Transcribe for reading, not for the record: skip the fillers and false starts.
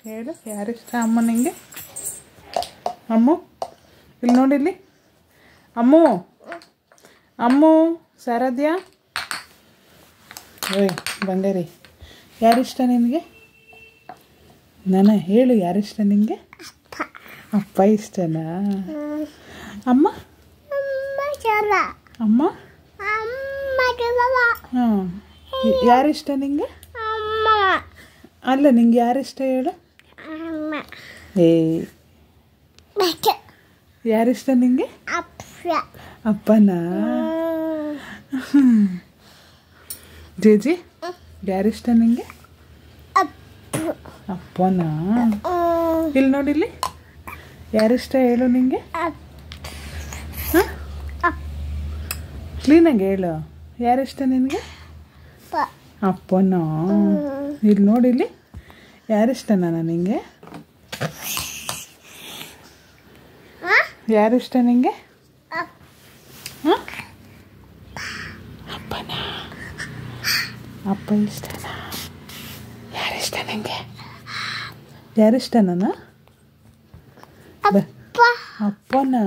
ಹೇಳು ಯಾರಿಷ್ಟ ಅಮ್ಮ ನಿಂಗೆ? ಅಮ್ಮು ಇಲ್ಲಿ ನೋಡಿಲ್ಲಿ. ಅಮ್ಮು ಅಮ್ಮು ಸಾರದ್ಯಾ ಓಯ್ ಬಂಗಾರಿ ಯಾರಿಷ್ಟ ನಿನಗೆ? ನಾನು ಹೇಳು ಯಾರಿಷ್ಟ ನಿನಗೆ? ಅಪ್ಪ ಇಷ್ಟನಾ? ಅಮ್ಮ ಅಮ್ಮ ಹಾಂ ಯಾರಿಷ್ಟ ನಿಂಗೆ? ಅಲ್ಲ ನಿಂಗೆ ಯಾರಿಷ್ಟ ಹೇಳು? ಏ ಯಾರಿಷ್ಟ ನಿಂಗೆ? ಅಪ್ಪನಾ? ಜೇಜಿ ಯಾರಿಷ್ಟ ನಿಂಗೆ? ಅಪ್ಪನಾ? ಇಲ್ಲಿ ನೋಡಿಲ್ಲಿ ಯಾರಿಷ್ಟ ಹೇಳು ನಿಂಗೆ? ಹಾಂ ಕ್ಲೀನಾಗಿ ಹೇಳು ಯಾರಿಷ್ಟ ನಿನಗೆ? ಅಪ್ಪನಾ? ಇಲ್ಲಿ ನೋಡಿಲ್ಲಿ ಯಾರಿಷ್ಟನಾ ನಿಂಗೆ? ಯಾರಿಷ್ಟ ನಿಂಗೆ? ಹಾಂ ಅಪ್ಪನಾ? ಅಪ್ಪ ಇಷ್ಟನಾ? ಯಾರಿಷ್ಟ ನಿಂಗೆ? ಯಾರಿಷ್ಟನಾ? ಅಪ್ಪನಾ?